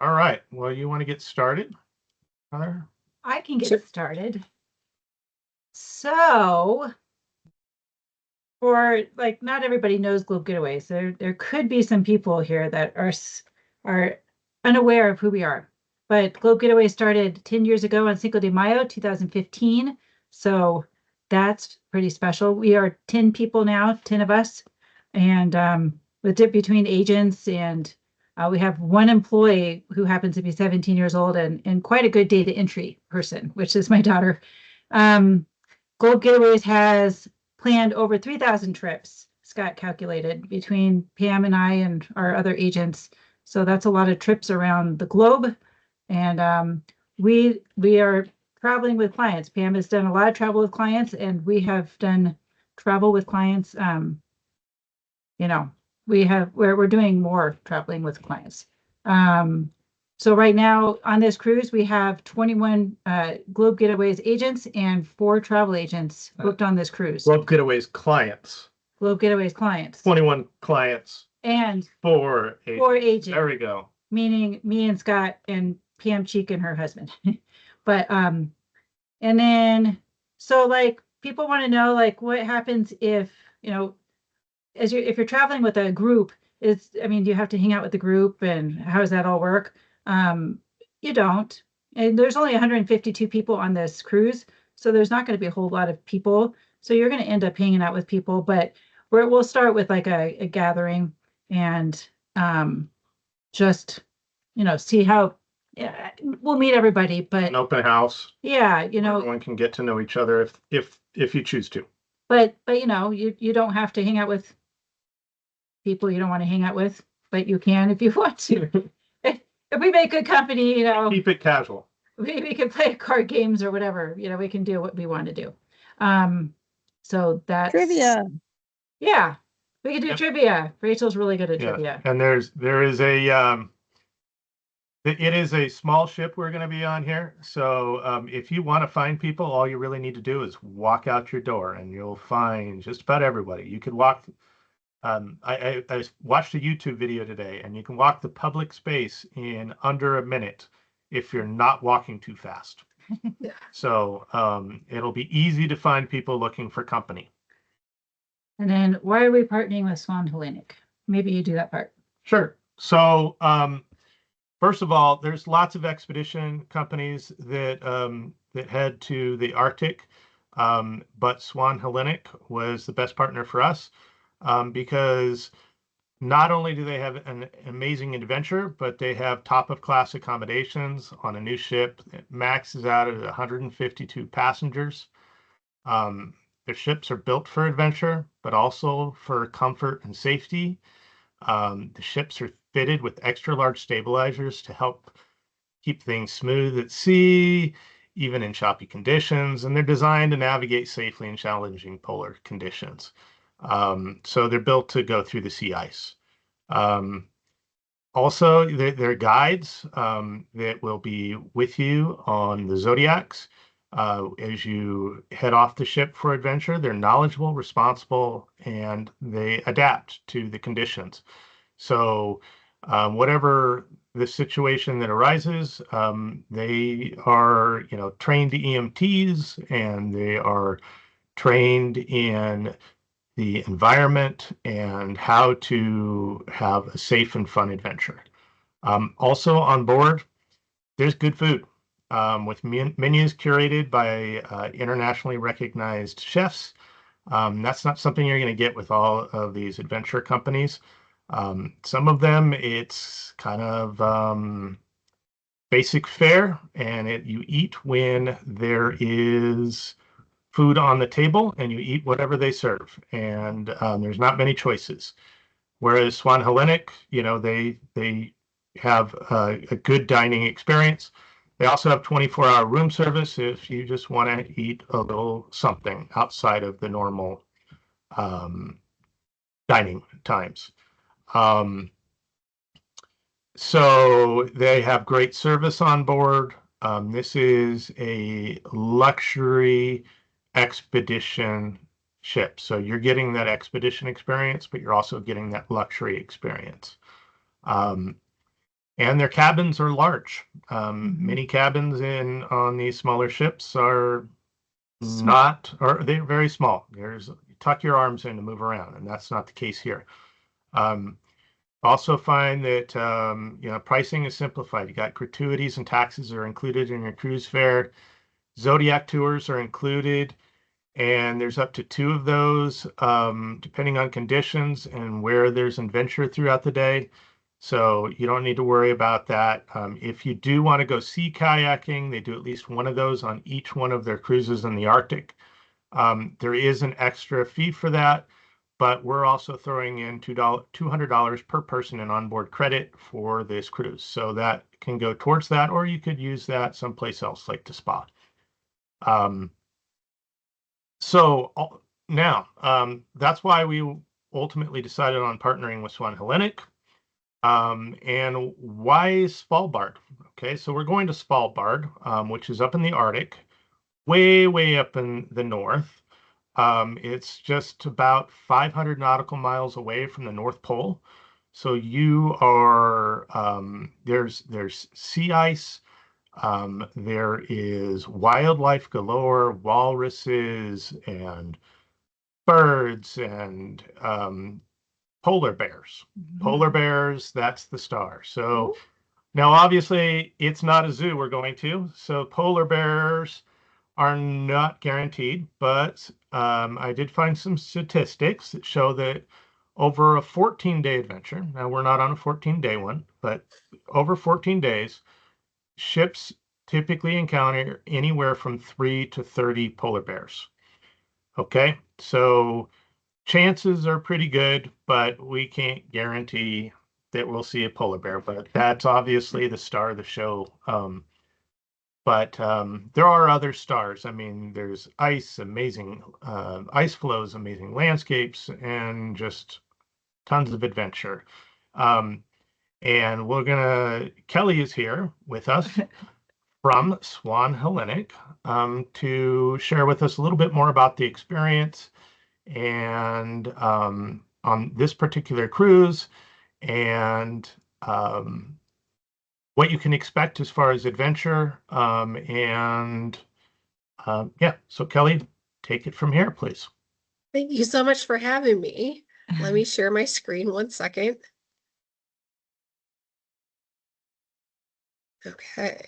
All right. Well, you want to get started, Heather? I can Sure. get started. So, for like, not everybody knows Globe Getaways. There could be some people here that are unaware of who we are. But Globe Getaway started 10 years ago on Cinco de Mayo, 2015. So that's pretty special. We are 10 people now, 10 of us, and with it between agents and we have one employee who happens to be 17 years old and quite a good data entry person, which is my daughter. Um, Globe Getaways has planned over 3,000 trips, Scott calculated, between Pam and I and our other agents. So that's a lot of trips around the globe. And we are traveling with clients. Pam has done a lot of travel with clients, and we have done travel with clients. You know, we're doing more traveling with clients. Um, so right now on this cruise, we have 21 Globe Getaways agents and 4 travel agents booked on this cruise. Globe Getaways clients. Globe Getaways clients 21 clients, and 4 agents. 4 agents. There we go. Meaning me and Scott and Pam Cheek and her husband. But and then so like people want to know like what happens if, if you're traveling with a group, do you have to hang out with the group and how does that all work? You don't. And there's only 152 people on this cruise, so there's not going to be a whole lot of people. So you're going to end up hanging out with people, but we'll start with like a gathering and just see how we'll meet everybody. But An open house. Yeah, everyone can get to know each other if you choose to. But you don't have to hang out with people you don't want to hang out with, but you can if you want to. If we make good company, Keep it casual. we can play card games or whatever. We can do what we want to do. So that's Trivia. Yeah, we can do trivia. Rachel's really good at trivia. And it is a small ship we're going to be on here. So if you want to find people, all you really need to do is walk out your door and you'll find just about everybody. You could walk. I watched a YouTube video today, and you can walk the public space in under a minute if you're not walking too fast. So it'll be easy to find people looking for company. And then why are we partnering with Swan Hellenic? Maybe you do that part. Sure. So first of all, there's lots of expedition companies that head to the Arctic, but Swan Hellenic was the best partner for us because not only do they have an amazing adventure, but they have top of class accommodations on a new ship that maxes out at 152 passengers. Their ships are built for adventure, but also for comfort and safety. The ships are fitted with extra large stabilizers to help keep things smooth at sea, even in choppy conditions, and they're designed to navigate safely in challenging polar conditions. So they're built to go through the sea ice. Also, they're guides that will be with you on the Zodiacs. As you head off the ship for adventure, they're knowledgeable, responsible, and they adapt to the conditions. So whatever the situation that arises, they are, trained EMTs, and they are trained in the environment and how to have a safe and fun adventure. Also on board, there's good food with menus curated by internationally recognized chefs. That's not something you're going to get with all of these adventure companies. Some of them, it's kind of basic fare, and you eat when there is food on the table, and you eat whatever they serve, and there's not many choices. Whereas Swan Hellenic, they have a good dining experience. They also have 24-hour room service if you just want to eat a little something outside of the normal dining times. So they have great service on board. This is a luxury expedition ship. So you're getting that expedition experience, but you're also getting that luxury experience. And their cabins are large. Many cabins on these smaller ships are not, or they're very small. Tuck your arms in to move around, and that's not the case here. Um, Also find that pricing is simplified. You got gratuities and taxes are included in your cruise fare. Zodiac tours are included, and there's up to 2 of those, depending on conditions and where there's adventure throughout the day. So you don't need to worry about that. If you do want to go sea kayaking, they do at least one of those on each one of their cruises in the Arctic. There is an extra fee for that, but we're also throwing in $200 per person in onboard credit for this cruise. So that can go towards that, or you could use that someplace else like the spa. Um, now, that's why we ultimately decided on partnering with Swan Hellenic. And why Svalbard? Okay, so we're going to Svalbard, which is up in the Arctic, way, way up in the north. It's just about 500 nautical miles away from the North Pole. So you are, there's sea ice, there is wildlife galore, walruses and birds and polar bears. Polar bears, that's the star. So now obviously it's not a zoo we're going to. So polar bears are not guaranteed, but I did find some statistics that show that over a 14-day adventure, now we're not on a 14-day one, but over 14 days, ships typically encounter anywhere from 3 to 30 polar bears. Okay, so chances are pretty good, but we can't guarantee that we'll see a polar bear, but that's obviously the star of the show. But there are other stars. I mean, there's ice, amazing ice flows, amazing landscapes, and just tons of adventure. And Kelly is here with us from Swan Hellenic to share with us a little bit more about the experience and on this particular cruise and what you can expect as far as adventure. Yeah, so Kelly, take it from here, please. Thank you so much for having me. Let me share my screen 1 second. Okay.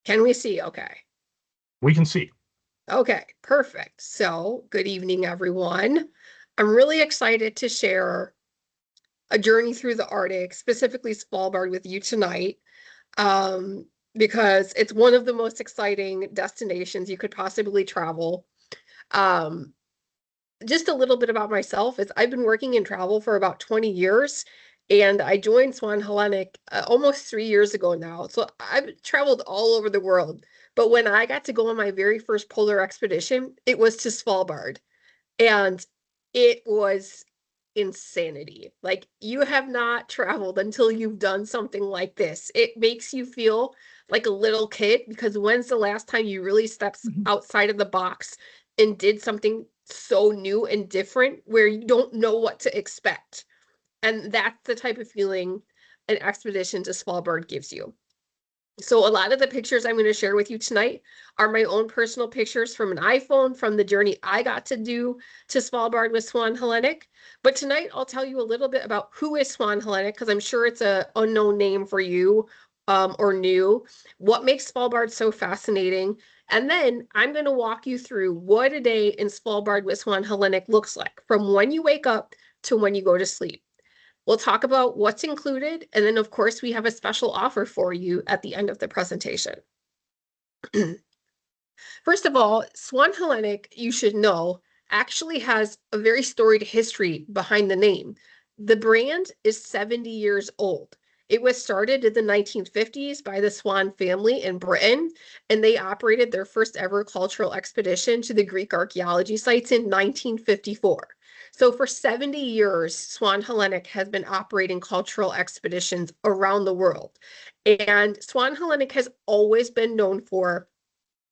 Can we see? Okay. We can see. Okay, perfect. So, good evening, everyone. I'm really excited to share a journey through the Arctic, specifically Svalbard, with you tonight, because it's one of the most exciting destinations you could possibly travel. Just a little bit about myself is I've been working in travel for about 20 years, and I joined Swan Hellenic almost 3 years ago now. So I've traveled all over the world. But when I got to go on my very first polar expedition, it was to Svalbard. And it was insanity. Like, you have not traveled until you've done something like this. It makes you feel like a little kid, because when's the last time you really stepped outside of the box and did something so new and different where you don't know what to expect? And that's the type of feeling an expedition to Svalbard gives you. So a lot of the pictures I'm going to share with you tonight are my own personal pictures from an iPhone from the journey I got to do to Svalbard with Swan Hellenic. But tonight I'll tell you a little bit about who is Swan Hellenic, because I'm sure it's an unknown name for you, or new, what makes Svalbard so fascinating. And then I'm going to walk you through what a day in Svalbard with Swan Hellenic looks like from when you wake up to when you go to sleep. We'll talk about what's included, and then of course we have a special offer for you at the end of the presentation. First of all, Swan Hellenic, you should know, actually has a very storied history behind the name. The brand is 70 years old. It was started in the 1950s by the Swan family in Britain, and they operated their first ever cultural expedition to the Greek archaeology sites in 1954. So for 70 years, Swan Hellenic has been operating cultural expeditions around the world. And Swan Hellenic has always been known for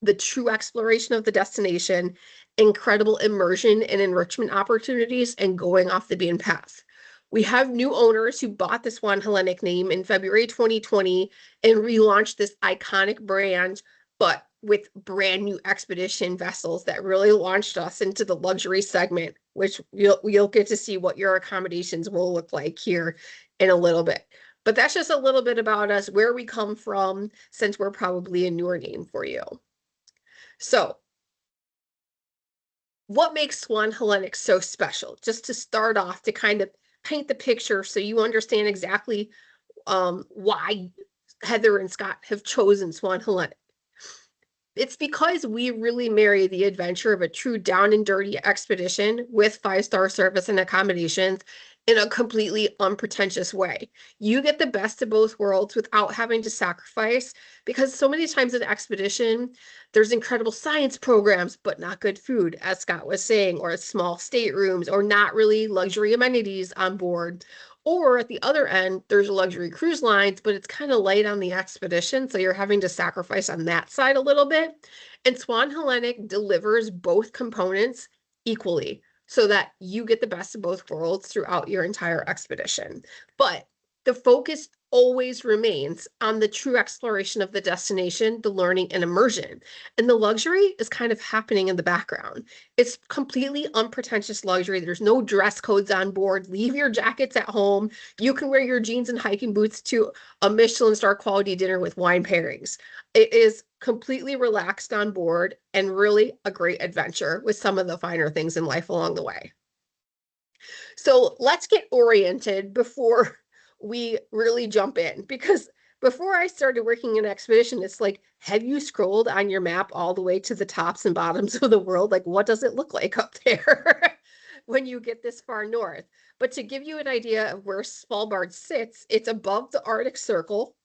the true exploration of the destination incredible immersion and enrichment opportunities, and going off the beaten path. We have new owners who bought the Swan Hellenic name in February 2020 and relaunched this iconic brand, but with brand new expedition vessels that really launched us into the luxury segment, which you'll get to see what your accommodations will look like here in a little bit. But that's just a little bit about us, where we come from, since we're probably a newer name for you. So what makes Swan Hellenic so special? Just to start off, to kind of paint the picture so you understand exactly why Heather and Scott have chosen Swan Hellenic. It's because we really marry the adventure of a true down and dirty expedition with 5-star service and accommodations in a completely unpretentious way. You get the best of both worlds without having to sacrifice, because so many times in expedition, there's incredible science programs, but not good food, as Scott was saying, or small staterooms, or not really luxury amenities on board. Or at the other end, there's luxury cruise lines, but it's kind of light on the expedition, so you're having to sacrifice on that side a little bit. And Swan Hellenic delivers both components equally, so that you get the best of both worlds throughout your entire expedition. But the focus always remains on the true exploration of the destination, the learning and immersion. And the luxury is kind of happening in the background. It's completely unpretentious luxury. There's no dress codes on board. Leave your jackets at home. You can wear your jeans and hiking boots to a Michelin star quality dinner with wine pairings. It is completely relaxed on board and really a great adventure with some of the finer things in life along the way. So let's get oriented before we really jump in, because before I started working in expedition, it's like, have you scrolled on your map all the way to the tops and bottoms of the world? Like, what does it look like up there when you get this far north? But to give you an idea of where Svalbard sits, it's above the Arctic Circle.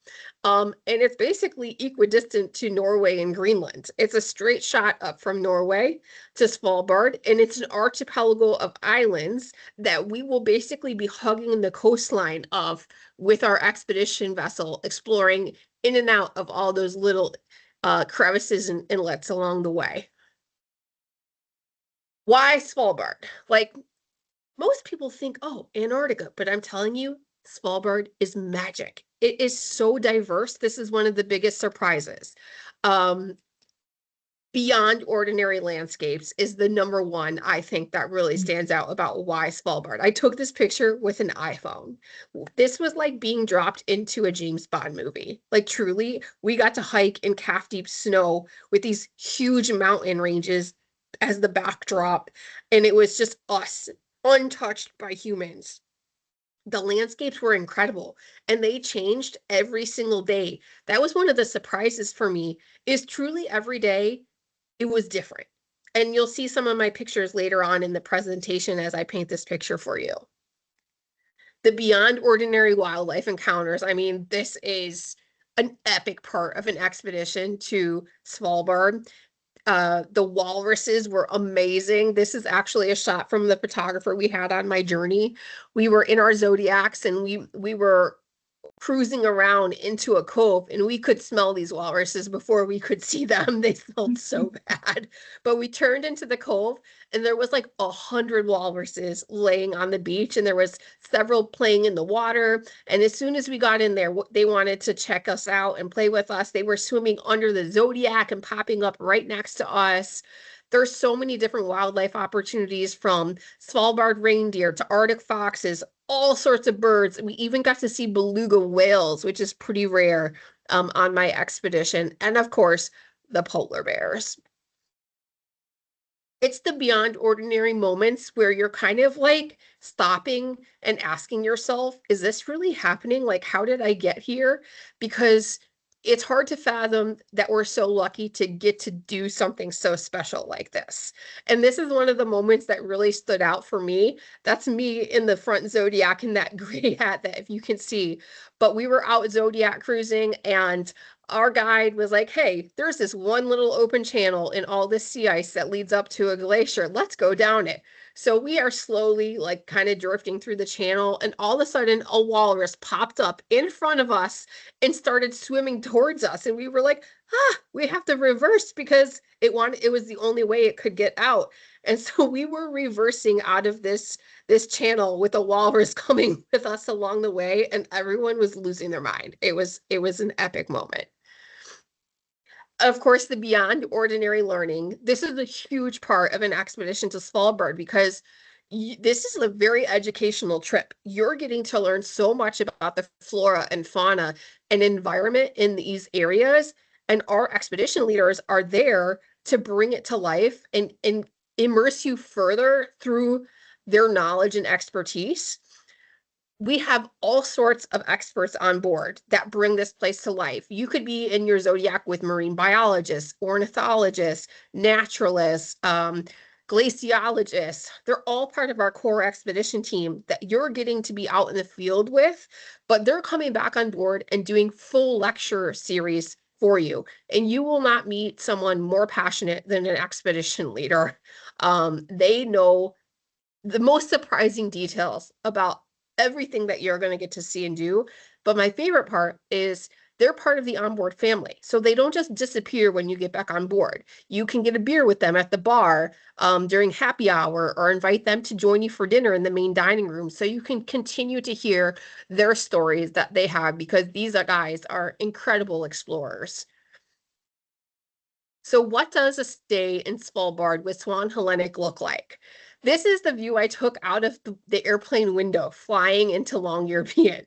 And it's basically equidistant to Norway and Greenland. It's a straight shot up from Norway to Svalbard, and it's an archipelago of islands that we will basically be hugging the coastline of with our expedition vessel, exploring in and out of all those little crevices and inlets along the way. Why Svalbard? Like, most people think, oh, Antarctica, but I'm telling you, Svalbard is magic. It is so diverse. This is one of the biggest surprises. Beyond ordinary landscapes is the number one, I think, that really stands out about why Svalbard. I took this picture with an iPhone. This was like being dropped into a James Bond movie. Like, truly, we got to hike in calf-deep snow with these huge mountain ranges as the backdrop, and it was just us, untouched by humans. The landscapes were incredible, and they changed every single day. That was one of the surprises for me, is truly every day it was different. And you'll see some of my pictures later on in the presentation as I paint this picture for you. The beyond ordinary wildlife encounters, I mean, this is an epic part of an expedition to Svalbard. The walruses were amazing. This is actually a shot from the photographer we had on my journey. We were in our Zodiacs, and we were cruising around into a cove, and we could smell these walruses before we could see them. They smelled so bad. But we turned into the cove, and there was like 100 walruses laying on the beach, and there was several playing in the water. And as soon as we got in there, they wanted to check us out and play with us. They were swimming under the Zodiac and popping up right next to us. There's so many different wildlife opportunities, from Svalbard reindeer to Arctic foxes, all sorts of birds. We even got to see beluga whales, which is pretty rare on my expedition. And of course, the polar bears. It's the beyond ordinary moments where you're kind of like stopping and asking yourself, is this really happening? Like, how did I get here? Because it's hard to fathom that we're so lucky to get to do something so special like this. And this is one of the moments that really stood out for me. That's me in the front Zodiac in that gray hat that if you can see. But we were out Zodiac cruising, and our guide was like, hey, there's this one little open channel in all this sea ice that leads up to a glacier. Let's go down it. So we are slowly like kind of drifting through the channel, and all of a sudden a walrus popped up in front of us and started swimming towards us. And we were like, we have to reverse because it was the only way it could get out. And so we were reversing out of this channel with a walrus coming with us along the way, and everyone was losing their mind. It was an epic moment. Of course, the beyond ordinary learning. This is a huge part of an expedition to Svalbard because this is a very educational trip. You're getting to learn so much about the flora and fauna and environment in these areas. And our expedition leaders are there to bring it to life and immerse you further through their knowledge and expertise. We have all sorts of experts on board that bring this place to life. You could be in your Zodiac with marine biologists, ornithologists, naturalists, glaciologists. They're all part of our core expedition team that you're getting to be out in the field with, but they're coming back on board and doing full lecture series for you. And you will not meet someone more passionate than an expedition leader. They know the most surprising details about everything that you're going to get to see and do. But my favorite part is they're part of the onboard family. So they don't just disappear when you get back on board. You can get a beer with them at the bar during happy hour, or invite them to join you for dinner in the main dining room so you can continue to hear their stories that they have, because these guys are incredible explorers. So what does a stay in Svalbard with Swan Hellenic look like? This is the view I took out of the airplane window flying into Longyearbyen.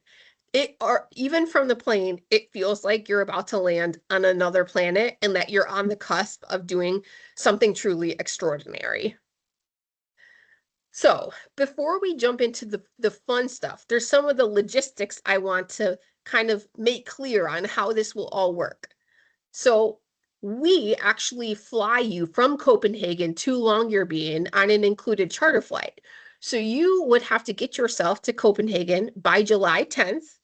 Even from the plane, it feels like you're about to land on another planet and that you're on the cusp of doing something truly extraordinary. So before we jump into the fun stuff, there's some of the logistics I want to kind of make clear on how this will all work. So we actually fly you from Copenhagen to Longyearbyen on an included charter flight. So you would have to get yourself to Copenhagen by July 10th,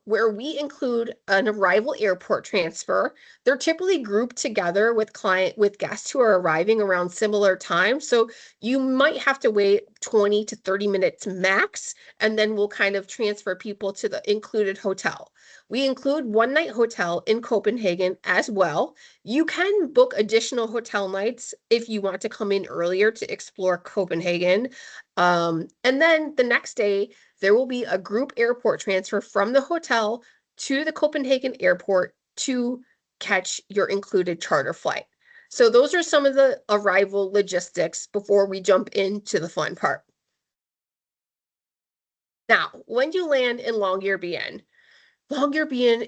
where we include an arrival airport transfer. They're typically grouped together with guests who are arriving around similar times. So you might have to wait 20 to 30 minutes max, and then we'll kind of transfer people to the included hotel. We include one-night hotel in Copenhagen as well. You can book additional hotel nights if you want to come in earlier to explore Copenhagen. And then the next day, there will be a group airport transfer from the hotel to the Copenhagen airport to catch your included charter flight. So those are some of the arrival logistics before we jump into the fun part. Now, when you land in Longyearbyen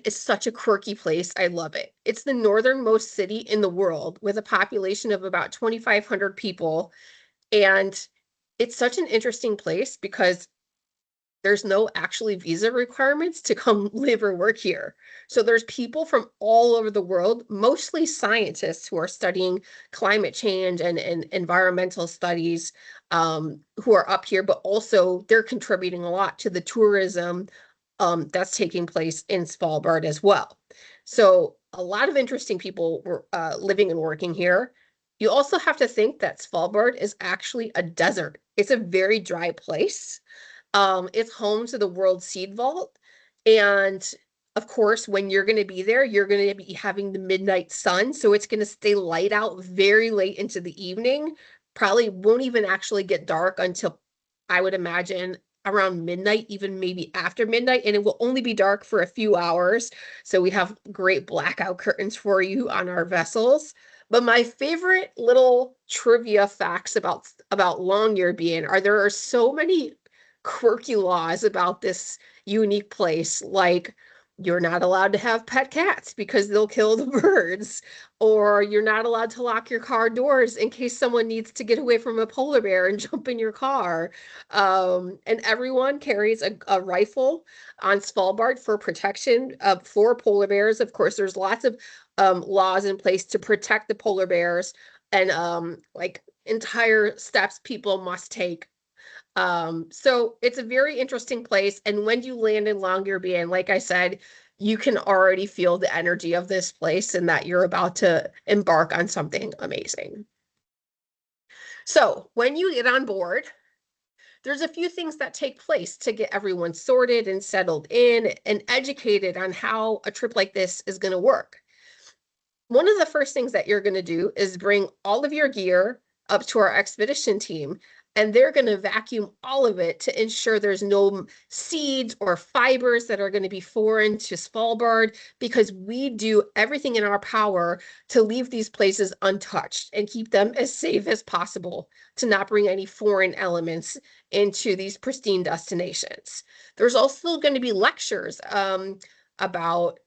is such a quirky place. I love it. It's the northernmost city in the world with a population of about 2,500 people. And it's such an interesting place because there's no actually visa requirements to come live or work here. So there's people from all over the world, mostly scientists who are studying climate change and environmental studies, who are up here, but also they're contributing a lot to the tourism that's taking place in Svalbard as well. So a lot of interesting people were living and working here. You also have to think that Svalbard is actually a desert. It's a very dry place. It's home to the World Seed Vault. And of course, when you're going to be there, you're going to be having the midnight sun. So it's going to stay light out very late into the evening. Probably won't even actually get dark until, I would imagine, around midnight, even maybe after midnight, and it will only be dark for a few hours. So we have great blackout curtains for you on our vessels. But my favorite little trivia facts about Longyearbyen are there are so many quirky laws about this unique place, like you're not allowed to have pet cats because they'll kill the birds, or you're not allowed to lock your car doors in case someone needs to get away from a polar bear and jump in your car. And everyone carries a rifle on Svalbard for protection for polar bears. Of course, there's lots of laws in place to protect the polar bears, and like entire steps people must take. So it's a very interesting place. And when you land in Longyearbyen, like I said, you can already feel the energy of this place and that you're about to embark on something amazing. So when you get on board, there's a few things that take place to get everyone sorted and settled in and educated on how a trip like this is going to work. One of the first things that you're going to do is bring all of your gear up to our expedition team, and they're going to vacuum all of it to ensure there's no seeds or fibers that are going to be foreign to Svalbard, because we do everything in our power to leave these places untouched and keep them as safe as possible, to not bring any foreign elements into these pristine destinations. There's also going to be lectures about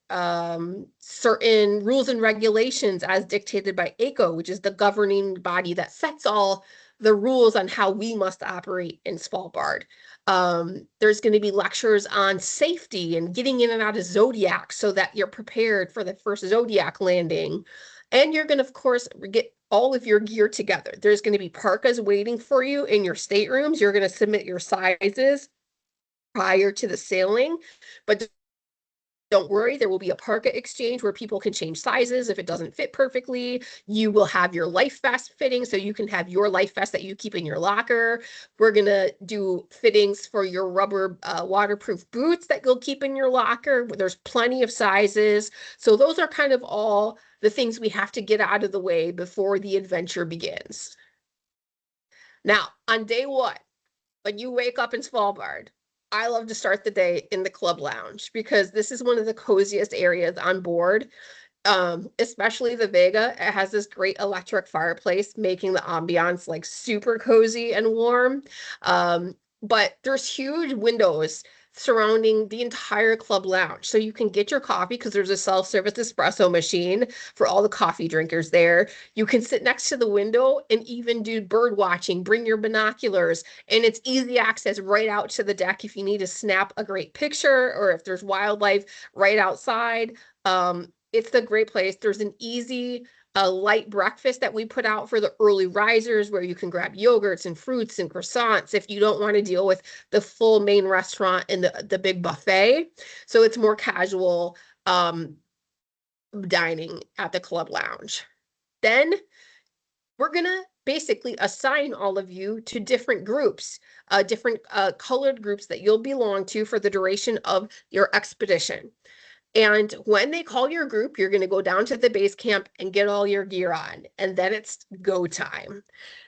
certain rules and regulations as dictated by ACO, which is the governing body that sets all the rules on how we must operate in Svalbard. There's going to be lectures on safety and getting in and out of Zodiac so that you're prepared for the first Zodiac landing. And you're going to, of course, get all of your gear together. There's going to be parkas waiting for you in your staterooms. You're going to submit your sizes prior to the sailing, but don't worry, there will be a parka exchange where people can change sizes if it doesn't fit perfectly. You will have your life vest fitting, so you can have your life vest that you keep in your locker. We're going to do fittings for your rubber waterproof boots that you'll keep in your locker. There's plenty of sizes. So those are kind of all the things we have to get out of the way before the adventure begins. Now, on day one, when you wake up in Svalbard, I love to start the day in the club lounge because this is one of the coziest areas on board, especially the Vega. It has this great electric fireplace, making the ambiance like super cozy and warm. But there's huge windows surrounding the entire club lounge. So you can get your coffee because there's a self-service espresso machine for all the coffee drinkers there. You can sit next to the window and even do bird watching, bring your binoculars, and it's easy access right out to the deck if you need to snap a great picture or if there's wildlife right outside. It's a great place. There's an easy light breakfast that we put out for the early risers where you can grab yogurts and fruits and croissants if you don't want to deal with the full main restaurant and the big buffet. So it's more casual dining at the club lounge. Then we're going to basically assign all of you to different groups, different colored groups that you'll belong to for the duration of your expedition. And when they call your group, you're going to go down to the base camp and get all your gear on. And then it's go time.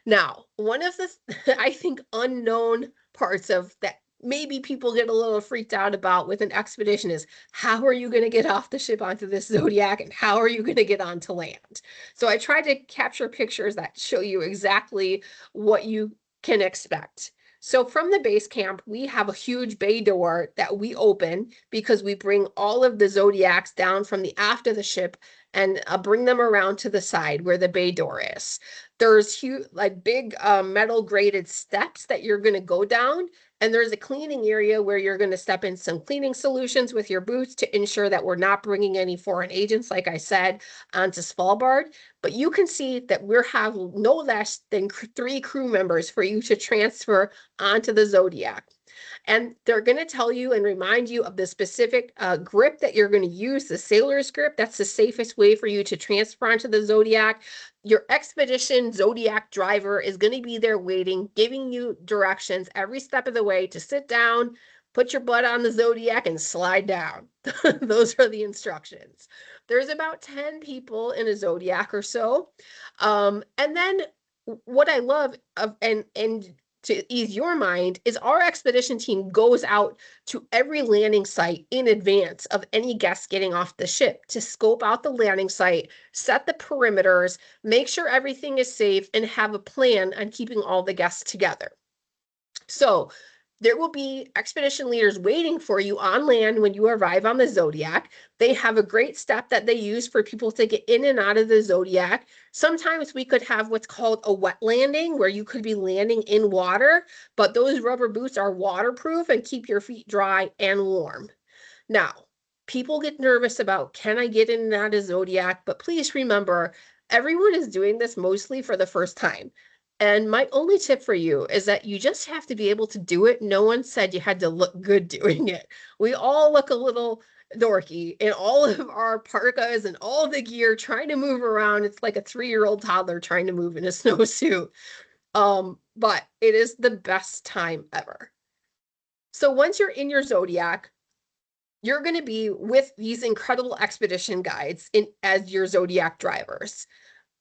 Now, one of the, I think, unknown parts of that maybe people get a little freaked out about with an expedition is how are you going to get off the ship onto this Zodiac and how are you going to get onto land? So I tried to capture pictures that show you exactly what you can expect. So from the base camp, we have a huge bay door that we open because we bring all of the Zodiacs down from the aft of the ship and bring them around to the side where the bay door is. There's huge, like big metal grated steps that you're going to go down. And there's a cleaning area where you're going to step in some cleaning solutions with your boots to ensure that we're not bringing any foreign agents, like I said, onto Svalbard. But you can see that we have no less than 3 crew members for you to transfer onto the Zodiac. And they're going to tell you and remind you of the specific grip that you're going to use, the sailor's grip. That's the safest way for you to transfer onto the Zodiac. Your expedition Zodiac driver is going to be there waiting, giving you directions every step of the way to sit down, put your butt on the Zodiac and slide down. Those are the instructions. There's about 10 people in a Zodiac or so. And then what I love and to ease your mind is our expedition team goes out to every landing site in advance of any guests getting off the ship to scope out the landing site, set the perimeters, make sure everything is safe, and have a plan on keeping all the guests together. So there will be expedition leaders waiting for you on land when you arrive on the Zodiac. They have a great step that they use for people to get in and out of the Zodiac. Sometimes we could have what's called a wet landing where you could be landing in water, but those rubber boots are waterproof and keep your feet dry and warm. Now, people get nervous about, can I get in and out of Zodiac? But please remember, everyone is doing this mostly for the first time. And my only tip for you is that you just have to be able to do it. No one said you had to look good doing it. We all look a little dorky in all of our parkas and all the gear, trying to move around. It's like a 3-year-old toddler trying to move in a snowsuit. But it is the best time ever. So once you're in your Zodiac, you're going to be with these incredible expedition guides as your Zodiac drivers.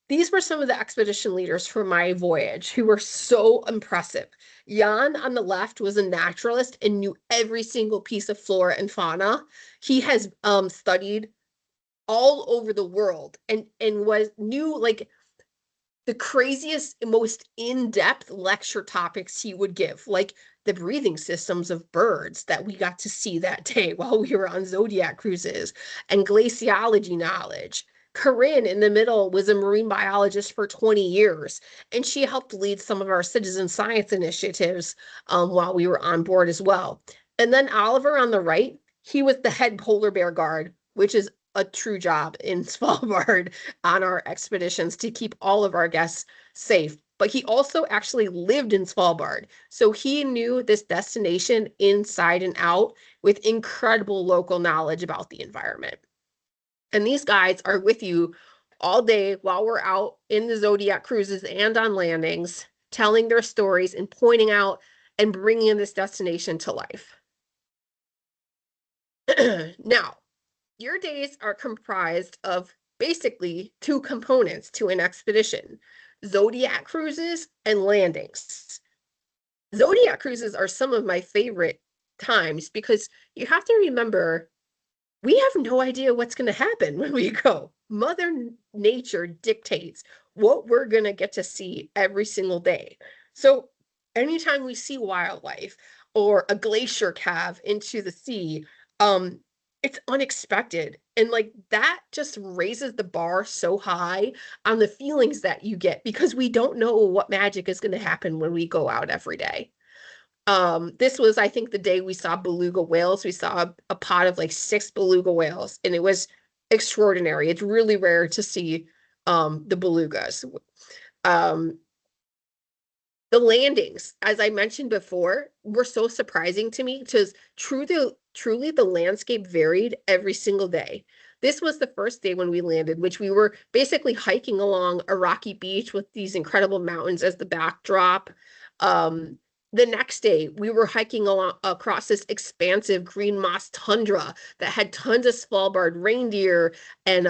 These were some of the expedition leaders for my voyage who were so impressive. Jan on the left was a naturalist and knew every single piece of flora and fauna. He has studied all over the world and knew like the craziest, most in-depth lecture topics he would give, like the breathing systems of birds that we got to see that day while we were on Zodiac cruises, and glaciology knowledge. Corinne in the middle was a marine biologist for 20 years, and she helped lead some of our citizen science initiatives while we were on board as well. And then Oliver on the right, he was the head polar bear guard, which is a true job in Svalbard on our expeditions to keep all of our guests safe. But he also actually lived in Svalbard. So he knew this destination inside and out with incredible local knowledge about the environment. And these guides are with you all day while we're out in the Zodiac cruises and on landings, telling their stories and pointing out and bringing this destination to life. Now, your days are comprised of basically 2 components to an expedition: Zodiac cruises and landings. Zodiac cruises are some of my favorite times because you have to remember, we have no idea what's going to happen when we go. Mother Nature dictates what we're going to get to see every single day. So anytime we see wildlife or a glacier calve into the sea, it's unexpected. And like that just raises the bar so high on the feelings that you get because we don't know what magic is going to happen when we go out every day. This was, I think, the day we saw beluga whales. We saw a pod of like 6 beluga whales, and it was extraordinary. It's really rare to see the belugas. The landings, as I mentioned before, were so surprising to me because truly the landscape varied every single day. This was the first day when we landed, which we were basically hiking along a rocky beach with these incredible mountains as the backdrop. The next day, we were hiking along across this expansive green moss tundra that had tons of Svalbard reindeer and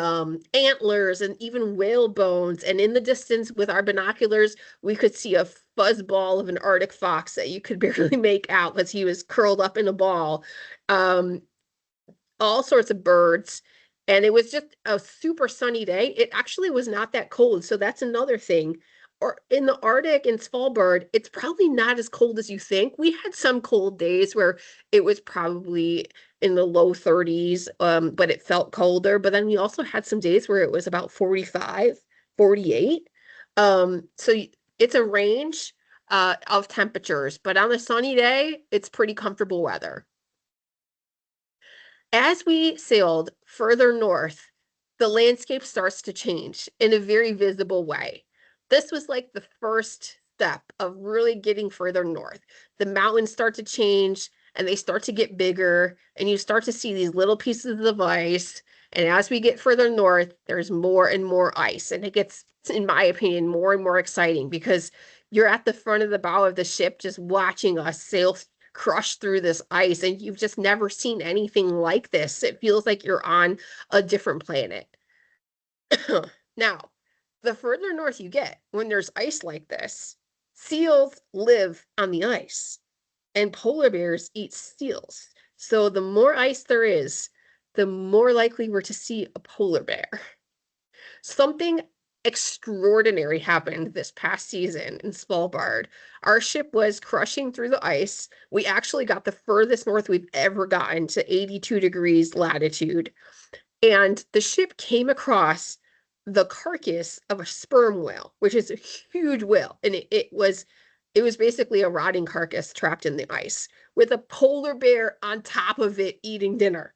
antlers and even whale bones. And in the distance with our binoculars, we could see a fuzzball of an Arctic fox that you could barely make out because he was curled up in a ball. All sorts of birds. And it was just a super sunny day. It actually was not that cold. So that's another thing. Or in the Arctic in Svalbard, it's probably not as cold as you think. We had some cold days where it was probably in the low 30s, but it felt colder. But then we also had some days where it was about 45, 48. So it's a range of temperatures, but on a sunny day, it's pretty comfortable weather. As we sailed further north, the landscape starts to change in a very visible way. This was like the first step of really getting further north. The mountains start to change and they start to get bigger, and you start to see these little pieces of ice. And as we get further north, there's more and more ice. And it gets, in my opinion, more and more exciting because you're at the front of the bow of the ship just watching us sail crush through this ice, and you've just never seen anything like this. It feels like you're on a different planet. Now, the further north you get, when there's ice like this, seals live on the ice, and polar bears eat seals. So the more ice there is, the more likely we're to see a polar bear. Something extraordinary happened this past season in Svalbard. Our ship was crushing through the ice. We actually got the furthest north we've ever gotten, to 82 degrees latitude. And the ship came across the carcass of a sperm whale, which is a huge whale. And it was basically a rotting carcass trapped in the ice with a polar bear on top of it eating dinner.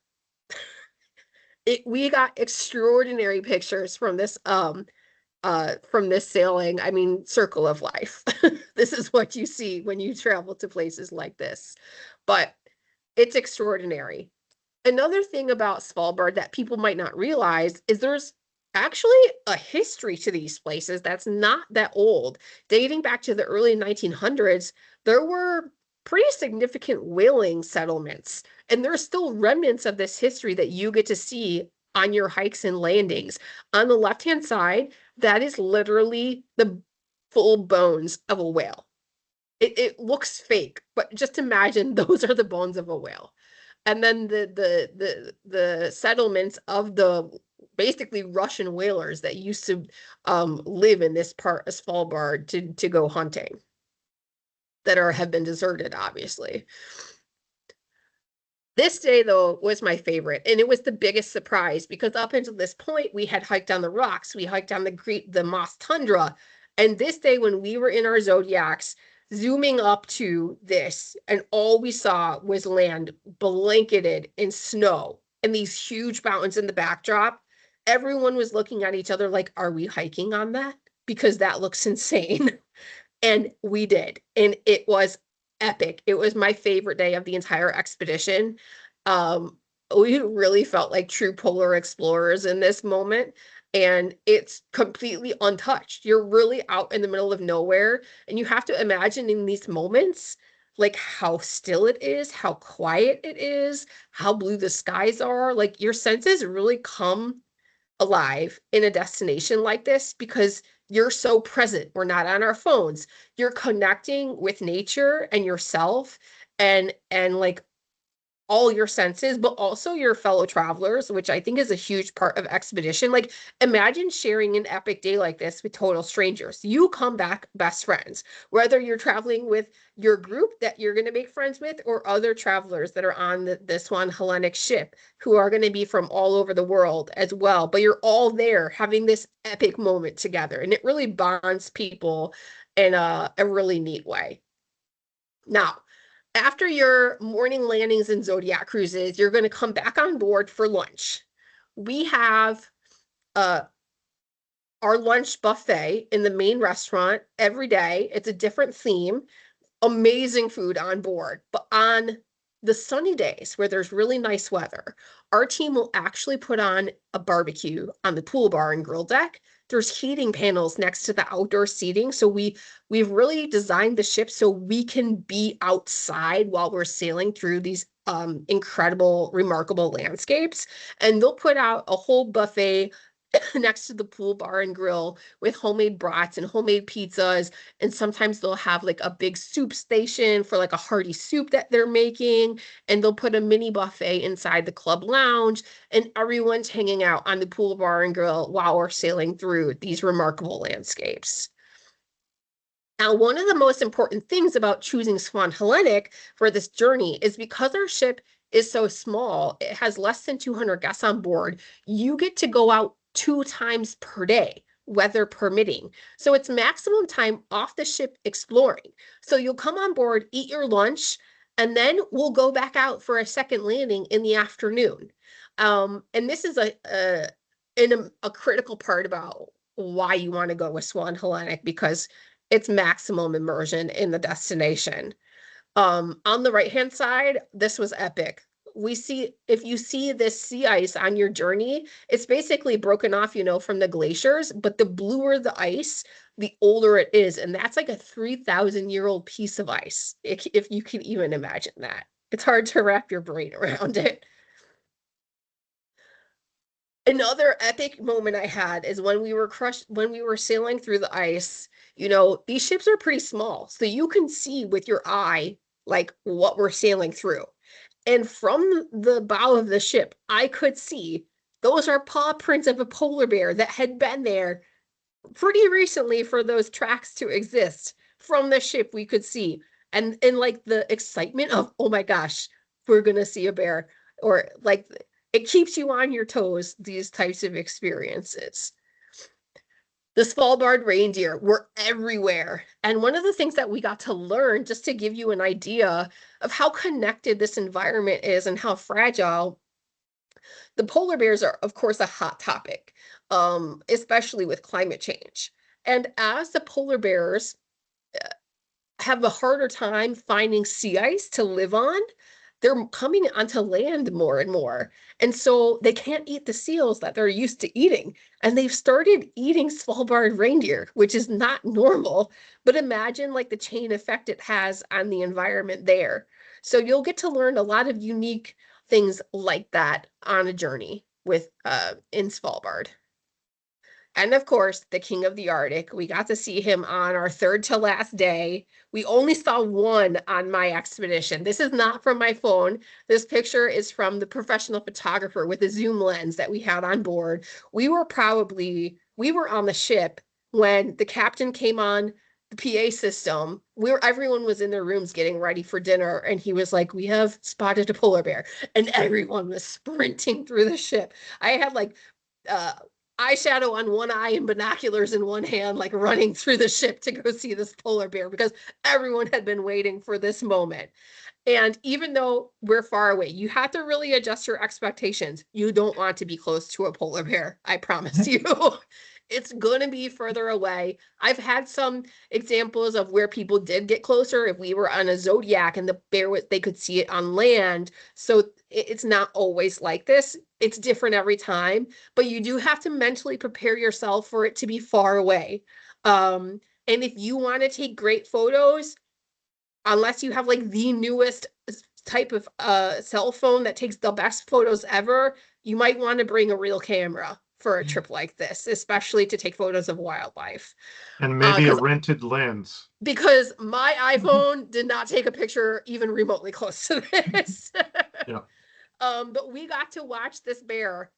We got extraordinary pictures from this sailing. I mean, circle of life. This is what you see when you travel to places like this. But it's extraordinary. Another thing about Svalbard that people might not realize is there's actually a history to these places that's not that old. Dating back to the early 1900s, there were pretty significant whaling settlements, and there's still remnants of this history that you get to see on your hikes and landings. On the left-hand side, that is literally the full bones of a whale. It looks fake, but just imagine those are the bones of a whale. And then the settlements of the basically Russian whalers that used to live in this part of Svalbard to go hunting that have been deserted, obviously. This day, though, was my favorite, and it was the biggest surprise because up until this point, we had hiked down the rocks, we hiked down the moss tundra, and this day when we were in our Zodiacs, zooming up to this, and all we saw was land blanketed in snow and these huge mountains in the backdrop. Everyone was looking at each other like, are we hiking on that? Because that looks insane. And we did. And it was epic. It was my favorite day of the entire expedition. We really felt like true polar explorers in this moment. And it's completely untouched. You're really out in the middle of nowhere. And you have to imagine in these moments, like how still it is, how quiet it is, how blue the skies are. Like your senses really come alive in a destination like this because you're so present. We're not on our phones. You're connecting with nature and yourself and like all your senses, but also your fellow travelers, which I think is a huge part of expedition. Like, imagine sharing an epic day like this with total strangers. You come back best friends, whether you're traveling with your group that you're going to make friends with or other travelers that are on the Swan Hellenic ship who are going to be from all over the world as well. But you're all there having this epic moment together, and it really bonds people in a really neat way. Now, after your morning landings and Zodiac cruises, you're going to come back on board for lunch. We have our lunch buffet in the main restaurant every day. It's a different theme, amazing food on board. But on the sunny days where there's really nice weather, our team will actually put on a barbecue on the pool bar and grill deck. There's heating panels next to the outdoor seating. So we've really designed the ship so we can be outside while we're sailing through these incredible, remarkable landscapes. And they'll put out a whole buffet next to the pool bar and grill with homemade brats and homemade pizzas. And sometimes they'll have like a big soup station for like a hearty soup that they're making. And they'll put a mini buffet inside the club lounge, and everyone's hanging out on the pool bar and grill while we're sailing through these remarkable landscapes. Now, one of the most important things about choosing Swan Hellenic for this journey is because our ship is so small, it has less than 200 guests on board, you get to go out 2 times per day, weather permitting. So it's maximum time off the ship exploring. So you'll come on board, eat your lunch, and then we'll go back out for a second landing in the afternoon. And this is a critical part about why you want to go with Swan Hellenic, because it's maximum immersion in the destination. On the right-hand side, this was epic. If you see this sea ice on your journey, it's basically broken off, from the glaciers, but the bluer the ice, the older it is. And that's like a 3,000-year-old piece of ice, if you can even imagine that. It's hard to wrap your brain around it. Another epic moment I had is when we were sailing through the ice. These ships are pretty small, so you can see with your eye, like what we're sailing through. And from the bow of the ship, I could see those are paw prints of a polar bear that had been there pretty recently for those tracks to exist. From the ship, we could see. And like the excitement of, oh my gosh, we're going to see a bear, or like it keeps you on your toes, these types of experiences. The Svalbard reindeer were everywhere. And one of the things that we got to learn, just to give you an idea of how connected this environment is and how fragile, the polar bears are, of course, a hot topic, especially with climate change. And as the polar bears have a harder time finding sea ice to live on, they're coming onto land more and more. And so they can't eat the seals that they're used to eating. And they've started eating Svalbard reindeer, which is not normal. But imagine like the chain effect it has on the environment there. So you'll get to learn a lot of unique things like that on a journey with in Svalbard. And of course, the king of the Arctic. We got to see him on our third to last day. We only saw one on my expedition. This is not from my phone. This picture is from the professional photographer with a zoom lens that we had on board. We were on the ship when the captain came on the PA system. Everyone was in their rooms getting ready for dinner, and he was like, "We have spotted a polar bear," and everyone was sprinting through the ship. I had like eyeshadow on one eye and binoculars in one hand, like running through the ship to go see this polar bear because everyone had been waiting for this moment. And even though we're far away, you have to really adjust your expectations. You don't want to be close to a polar bear, I promise you. It's going to be further away. I've had some examples of where people did get closer if we were on a Zodiac and the bear they could see it on land. So it's not always like this. It's different every time, but you do have to mentally prepare yourself for it to be far away. And if you want to take great photos, unless you have like the newest type of cell phone that takes the best photos ever, you might want to bring a real camera for a trip like this, especially to take photos of wildlife. And maybe a rented lens. Because my iPhone did not take a picture even remotely close to this. Yeah. But we got to watch this bear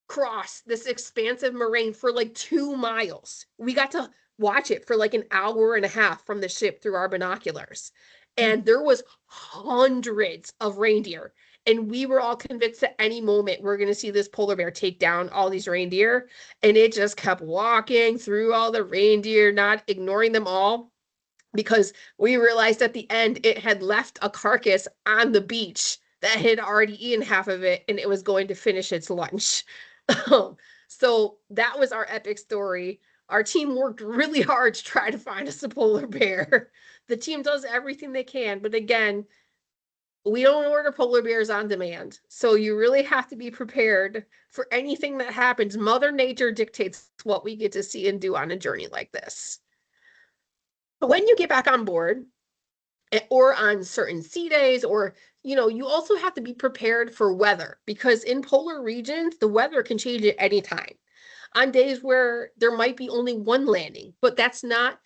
cross this expansive moraine for like 2 miles. We got to watch it for like an hour and a half from the ship through our binoculars. And there was hundreds of reindeer. And we were all convinced at any moment we're going to see this polar bear take down all these reindeer. And it just kept walking through all the reindeer, not ignoring them all, because we realized at the end it had left a carcass on the beach that had already eaten half of it, and it was going to finish its lunch. So that was our epic story. Our team worked really hard to try to find us a polar bear. The team does everything they can, but again, we don't order polar bears on demand. So you really have to be prepared for anything that happens. Mother Nature dictates what we get to see and do on a journey like this. But when you get back on board, or on certain sea days, or you also have to be prepared for weather, because in polar regions the weather can change at any time. On days where there might be only one landing, but that's not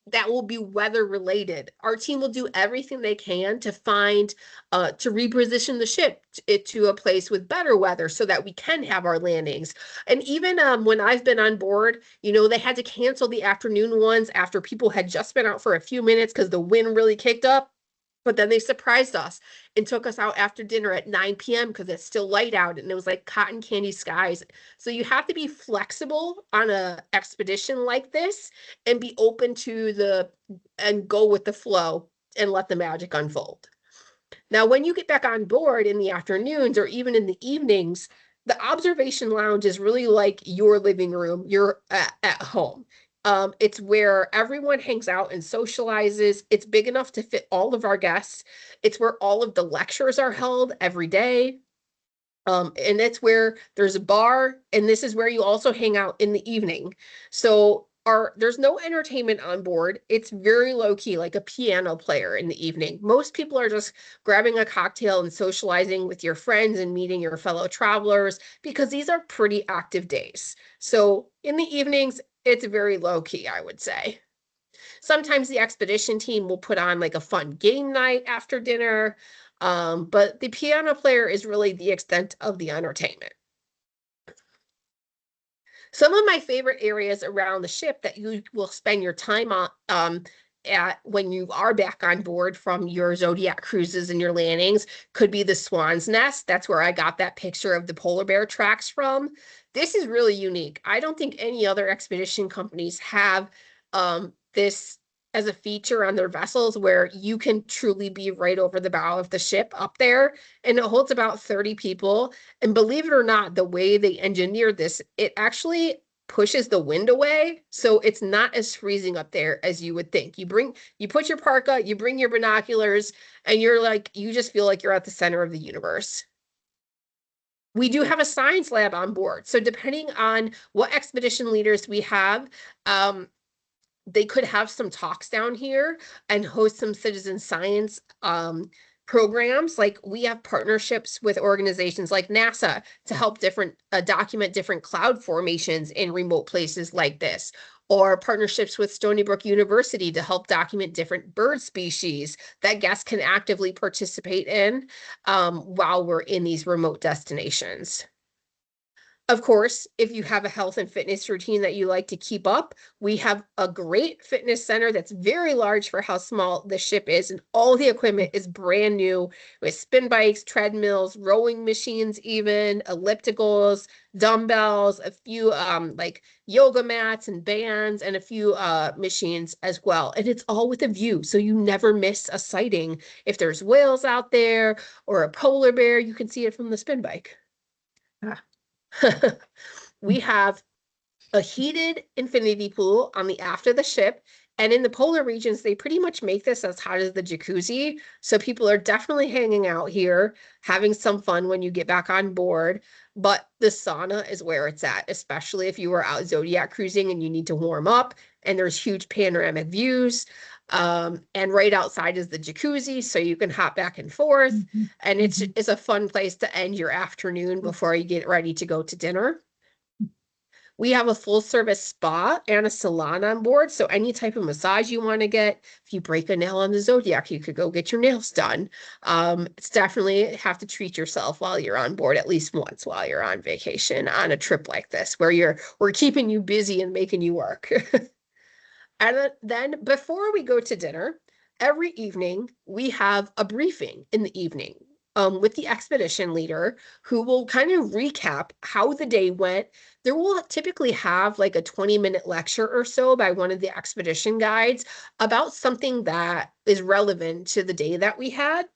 that will be weather related. Our team will do everything they can to find to reposition the ship to a place with better weather so that we can have our landings. And even when I've been on board, they had to cancel the afternoon ones after people had just been out for a few minutes because the wind really kicked up. But then they surprised us and took us out after dinner at 9 p.m. because it's still light out and it was like cotton candy skies. So you have to be flexible on a expedition like this and be open to and go with the flow and let the magic unfold. Now, when you get back on board in the afternoons or even in the evenings, the observation lounge is really like your living room. You're at home. It's where everyone hangs out and socializes. It's big enough to fit all of our guests. It's where all of the lectures are held every day. And it's where there's a bar, and this is where you also hang out in the evening. So there's no entertainment on board. It's very low key, like a piano player in the evening. Most people are just grabbing a cocktail and socializing with your friends and meeting your fellow travelers, because these are pretty active days. So in the evenings, it's very low key, I would say. Sometimes the expedition team will put on like a fun game night after dinner, but the piano player is really the extent of the entertainment. Some of my favorite areas around the ship that you will spend your time on when you are back on board from your Zodiac cruises and your landings could be the Swan's Nest. That's where I got that picture of the polar bear tracks from. This is really unique. I don't think any other expedition companies have this as a feature on their vessels, where you can truly be right over the bow of the ship up there, and it holds about 30 people. And believe it or not, the way they engineered this, it actually pushes the wind away, so it's not as freezing up there as you would think. You put your parka, you bring your binoculars, and you just feel like you're at the center of the universe. We do have a science lab on board, so depending on what expedition leaders we have, they could have some talks down here and host some citizen science programs. Like we have partnerships with organizations like NASA to help document different cloud formations in remote places like this, or partnerships with Stony Brook University to help document different bird species that guests can actively participate in while we're in these remote destinations. Of course, if you have a health and fitness routine that you like to keep up, we have a great fitness center that's very large for how small the ship is, and all the equipment is brand new with spin bikes, treadmills, rowing machines, even ellipticals, dumbbells, a few like yoga mats and bands, and a few machines as well. And it's all with a view, so you never miss a sighting. If there's whales out there or a polar bear, you can see it from the spin bike. We have a heated infinity pool on the aft of the ship, and in the polar regions, they pretty much make this as hot as the jacuzzi. So people are definitely hanging out here, having some fun when you get back on board. But the sauna is where it's at, especially if you were out Zodiac cruising and you need to warm up, and there's huge panoramic views. And right outside is the jacuzzi, so you can hop back and forth. And it's a fun place to end your afternoon before you get ready to go to dinner. We have a full service spa and a salon on board. So any type of massage you want to get, if you break a nail on the Zodiac, you could go get your nails done. It's definitely have to treat yourself while you're on board at least once while you're on vacation on a trip like this, where we're keeping you busy and making you work. And then before we go to dinner, every evening we have a briefing in the evening with the expedition leader, who will kind of recap how the day went. There will typically have like a 20-minute lecture or so by one of the expedition guides about something that is relevant to the day that we had.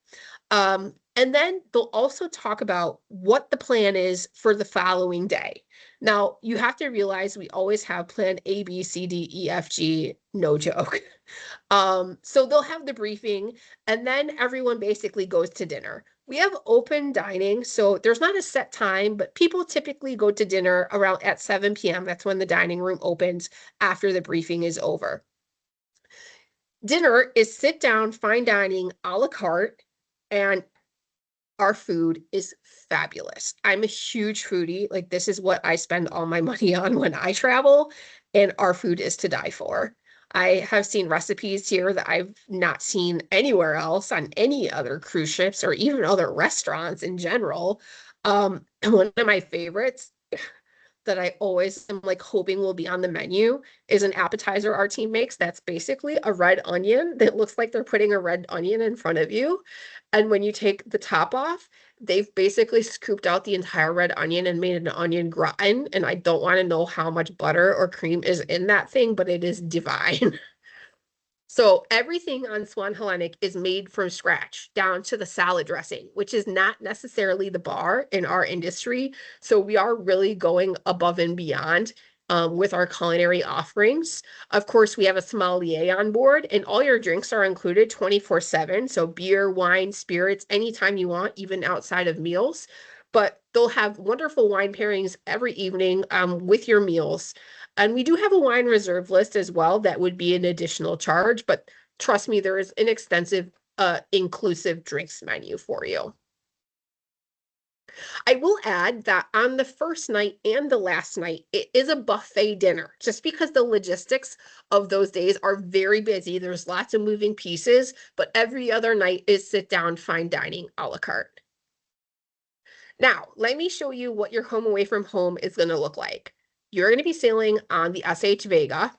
And then they'll also talk about what the plan is for the following day. Now, you have to realize we always have plan A, B, C, D, E, F, G, no joke. So they'll have the briefing, and then everyone basically goes to dinner. We have open dining, so there's not a set time, but people typically go to dinner around at 7 p.m. That's when the dining room opens after the briefing is over. Dinner is sit down, fine dining, a la carte, and our food is fabulous. I'm a huge foodie. Like, this is what I spend all my money on when I travel, and our food is to die for. I have seen recipes here that I've not seen anywhere else on any other cruise ships or even other restaurants in general. One of my favorites that I always am like hoping will be on the menu is an appetizer our team makes. That's basically a red onion that looks like they're putting a red onion in front of you. And when you take the top off, they've basically scooped out the entire red onion and made an onion gratin. And I don't want to know how much butter or cream is in that thing, but it is divine. So everything on Swan Hellenic is made from scratch, down to the salad dressing, which is not necessarily the bar in our industry. So we are really going above and beyond with our culinary offerings. Of course, we have a sommelier on board, and all your drinks are included 24/7. So beer, wine, spirits, anytime you want, even outside of meals. But they'll have wonderful wine pairings every evening with your meals. And we do have a wine reserve list as well. That would be an additional charge, but trust me, there is an extensive inclusive drinks menu for you. I will add that on the first night and the last night, it is a buffet dinner, just because the logistics of those days are very busy. There's lots of moving pieces, but every other night is sit down, fine dining, a la carte. Now, let me show you what your home away from home is going to look like. You're going to be sailing on the SH Vega,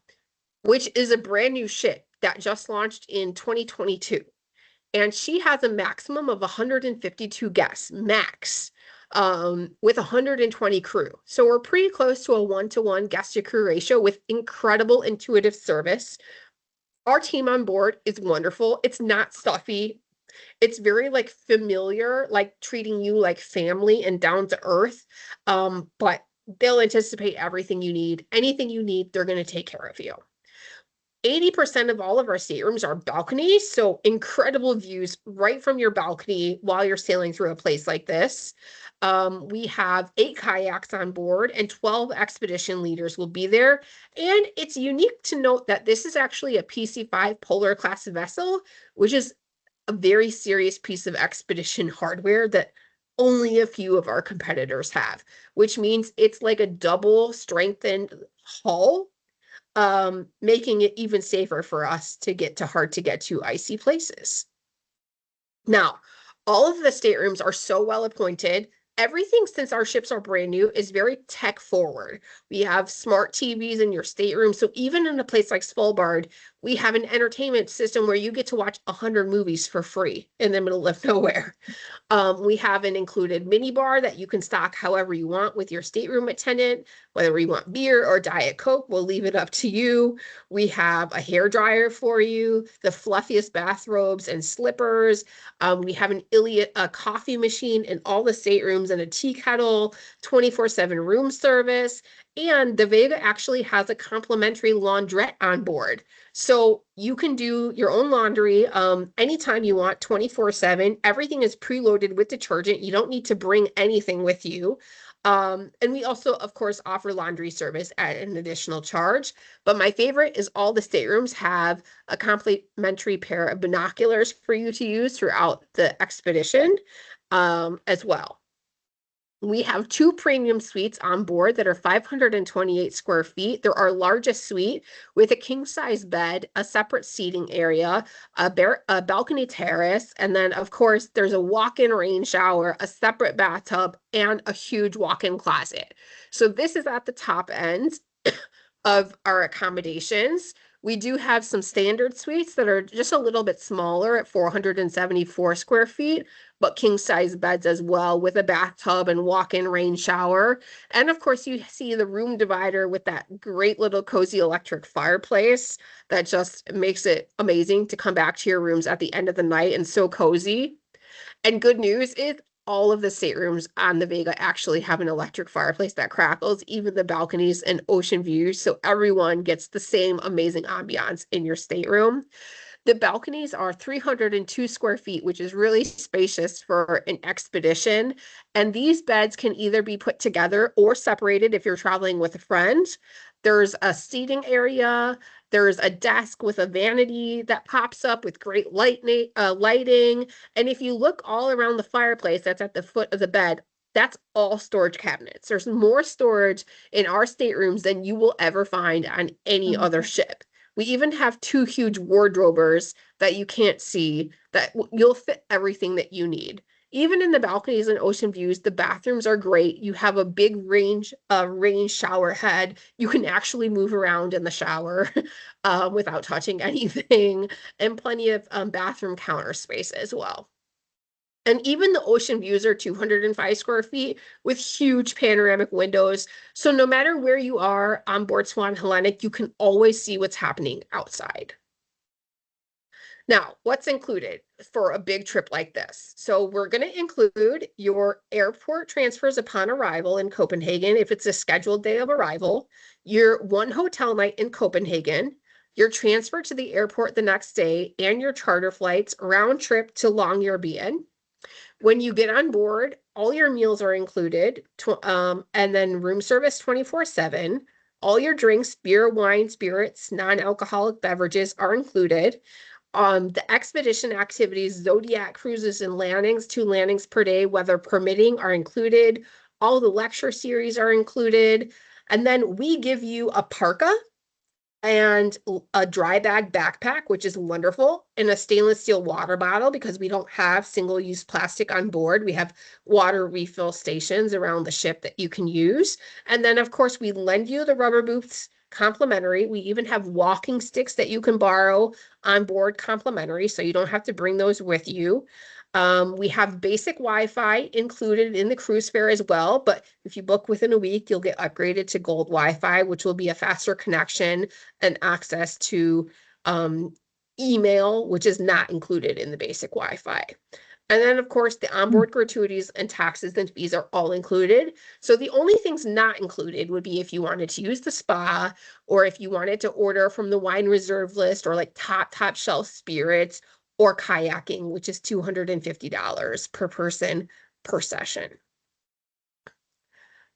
which is a brand new ship that just launched in 2022. And she has a maximum of 152 guests, max, with 120 crew. So we're pretty close to a 1-to-1 guest to crew ratio with incredible intuitive service. Our team on board is wonderful. It's not stuffy. It's very like familiar, like treating you like family and down to earth. But they'll anticipate everything you need. Anything you need, they're going to take care of you. 80% of all of our staterooms are balconies, so incredible views right from your balcony while you're sailing through a place like this. We have 8 kayaks on board and 12 expedition leaders will be there. And it's unique to note that this is actually a PC5 polar class vessel, which is a very serious piece of expedition hardware that only a few of our competitors have, which means it's like a double strengthened hull, making it even safer for us to get to hard to get to icy places. Now, all of the staterooms are so well appointed. Everything, since our ships are brand new, is very tech forward. We have smart TVs in your stateroom. So even in a place like Svalbard, we have an entertainment system where you get to watch 100 movies for free in the middle of nowhere. We have an included mini bar that you can stock however you want with your stateroom attendant, whether you want beer or Diet Coke, we'll leave it up to you. We have a hair dryer for you, the fluffiest bathrobes and slippers. We have a coffee machine in all the staterooms and a tea kettle, 24/7 room service. And the Vega actually has a complimentary laundrette on board. So you can do your own laundry anytime you want, 24/7. Everything is preloaded with detergent. You don't need to bring anything with you. And we also, of course, offer laundry service at an additional charge. But my favorite is all the staterooms have a complimentary pair of binoculars for you to use throughout the expedition as well. We have 2 premium suites on board that are 528 square feet. They're our largest suite with a king-size bed, a separate seating area, a balcony terrace, and then, of course, there's a walk-in rain shower, a separate bathtub, and a huge walk-in closet. So this is at the top end of our accommodations. We do have some standard suites that are just a little bit smaller at 474 square feet, but king-size beds as well with a bathtub and walk-in rain shower. And of course, you see the room divider with that great little cozy electric fireplace that just makes it amazing to come back to your rooms at the end of the night and so cozy. And good news is all of the staterooms on the Vega actually have an electric fireplace that crackles, even the balconies and ocean views. So everyone gets the same amazing ambiance in your stateroom. The balconies are 302 square feet, which is really spacious for an expedition. And these beds can either be put together or separated if you're traveling with a friend. There's a seating area. There's a desk with a vanity that pops up with great lighting. And if you look all around the fireplace that's at the foot of the bed, that's all storage cabinets. There's more storage in our staterooms than you will ever find on any other ship. We even have 2 huge wardrobers that you can't see that you'll fit everything that you need. Even in the balconies and ocean views, the bathrooms are great. You have a big rain shower head. You can actually move around in the shower without touching anything, and plenty of bathroom counter space as well. And even the ocean views are 205 square feet with huge panoramic windows. So no matter where you are on board Swan Hellenic, you can always see what's happening outside. Now, what's included for a big trip like this? So we're going to include your airport transfers upon arrival in Copenhagen if it's a scheduled day of arrival, your 1 hotel night in Copenhagen, your transfer to the airport the next day, and your charter flights round trip to Longyearbyen. When you get on board, all your meals are included, and then room service 24/7. All your drinks, beer, wine, spirits, non-alcoholic beverages are included. The expedition activities, Zodiac cruises and landings, 2 landings per day, weather permitting, are included. All the lecture series are included. And then we give you a parka and a dry bag backpack, which is wonderful, and a stainless steel water bottle because we don't have single-use plastic on board. We have water refill stations around the ship that you can use. And then, of course, we lend you the rubber boots complimentary. We even have walking sticks that you can borrow on board complimentary, so you don't have to bring those with you. We have basic Wi-Fi included in the cruise fare as well, but if you book within a week, you'll get upgraded to gold Wi-Fi, which will be a faster connection and access to email, which is not included in the basic Wi-Fi. And then, of course, the onboard gratuities and taxes and fees are all included. So the only things not included would be if you wanted to use the spa, or if you wanted to order from the wine reserve list, or like top shelf spirits, or kayaking, which is $250 per person per session.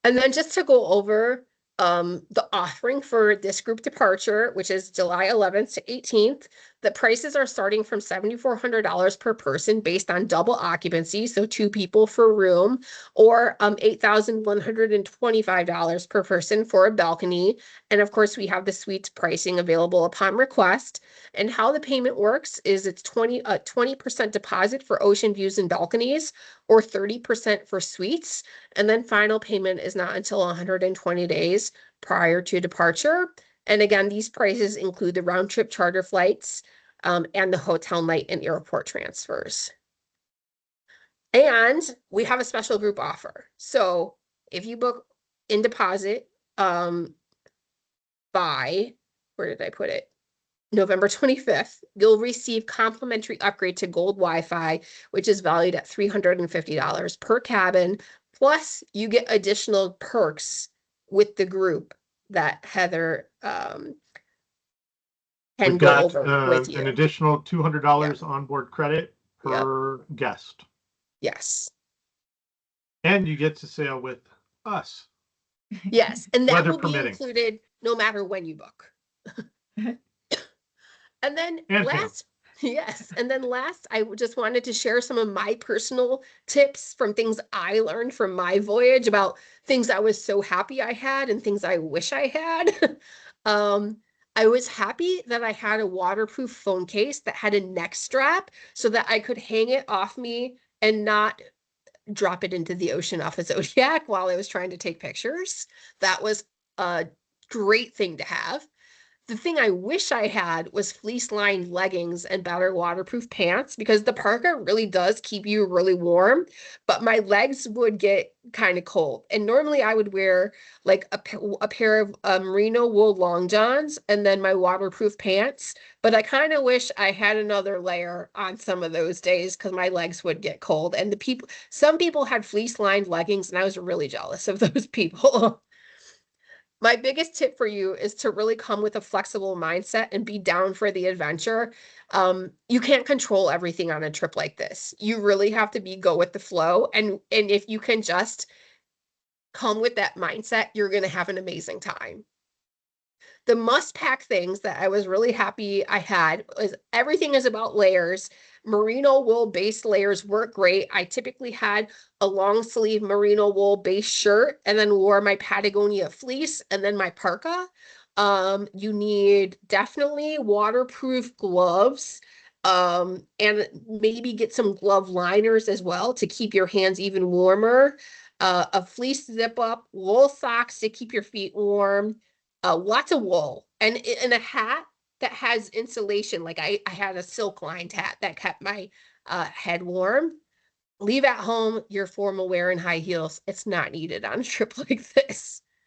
And then just to go over the offering for this group departure, which is July 11th to 18th, the prices are starting from $7,400 per person based on double occupancy, so 2 people for room, or $8,125 per person for a balcony. And of course, we have the suites pricing available upon request. And how the payment works is it's 20% deposit for ocean views and balconies, or 30% for suites. And then final payment is not until 120 days prior to departure. And again, these prices include the round trip charter flights and the hotel night and airport transfers. And we have a special group offer. So if you book in deposit by, where did I put it? November 25th, you'll receive complimentary upgrade to Gold Wi-Fi, which is valued at $350 per cabin. Plus, you get additional perks with the group that Heather can We've go got over with you. an additional $200 onboard credit per guest. Yes. And you get to sail with us. Yes, and that Weather will permitting. be included no matter when you book. And then last, and then last, I just wanted to share some of my personal tips from things I learned from my voyage about things I was so happy I had and things I wish I had. I was happy that I had a waterproof phone case that had a neck strap so that I could hang it off me and not drop it into the ocean off a Zodiac while I was trying to take pictures. That was a great thing to have. The thing I wish I had was fleece-lined leggings and better waterproof pants, because the parka really does keep you really warm, but my legs would get kind of cold. And normally I would wear like a pair of merino wool long johns and then my waterproof pants, but I kind of wish I had another layer on some of those days because my legs would get cold. And some people had fleece-lined leggings, and I was really jealous of those people. My biggest tip for you is to really come with a flexible mindset and be down for the adventure. You can't control everything on a trip like this. You really have to go with the flow. And if you can just come with that mindset, you're going to have an amazing time. The must-pack things that I was really happy I had was everything is about layers. Merino wool base layers work great. I typically had a long sleeve merino wool base shirt and then wore my Patagonia fleece and then my parka. You need definitely waterproof gloves, and maybe get some glove liners as well to keep your hands even warmer. A fleece zip up, wool socks to keep your feet warm. Lots of wool, and a hat that has insulation. Like I had a silk lined hat that kept my head warm. Leave at home your formal wear and high heels. It's not needed on a trip like this.